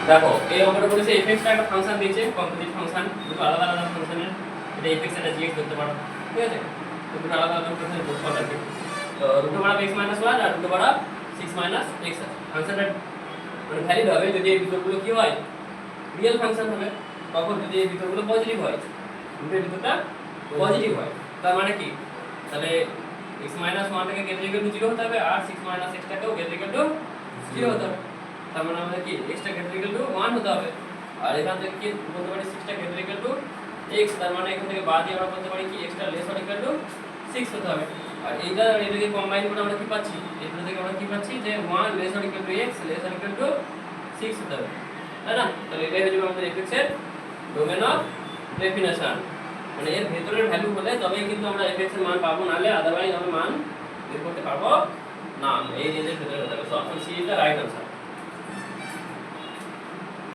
দেখো এই অঙ্কটা বলেছে fx টা একটা ফাংশন দিয়েছে, কম্পোজিট ফাংশন, দুটো আলাদা আলাদা ফাংশনের, এটা fx এটা gx ধরতে পারো, ঠিক আছে? তো দুটো আলাদা আলাদা ফাংশনের যোগফল আর কি। তো রুট ওভার x - 1 আর রুট ওভার 6 - x ফাংশনটা মানে ভ্যালিড হবে যদি এই বিতর্কগুলো কি হয়, রিয়েল ফাংশন হবে। তখন যদি এই বিতর্কগুলো পজিটিভ হয়, রুটের ভিতরটা পজিটিভ হয়, তার মানে কি, তাহলে x - 1 টাকে গ্রেটার ইকুয়াল টু 0 হতে হবে আর 6 - x টাকেও গ্রেটার ইকুয়াল টু 0 হতে হবে। তার মানে আমাদের কি x টা গ্রেটার ইকুয়াল টু 1 হতে হবে। আর এখান থেকে কি বলতে পারি 6 টা গ্রেটার ইকুয়াল টু x, তার মানে এখান থেকে বাদ দিয়ে আমরা বলতে পারি কি x টা লেস অর ইকুয়াল টু 6 হতে হবে। আর এইটা আর এটাকে কম্বাইন করে আমরা কি পাচ্ছি, এটা থেকে আমরা কি পাচ্ছি যে 1 less or equal to x less or equal to 6 হতে হবে, তাই না? তাহলে এটাই হচ্ছে আমাদের fx এর ডোমেন অফ ডেফিনেশন, মানে এর ভেতরের ভ্যালু হলে তবেই কিন্তু আমরা fx এর মান পাবো, নালে আদারওয়াইজ আমরা মান বের করতে পারবো না। এই রেঞ্জের ভেতরে হতে হবে। So option C is the right answer.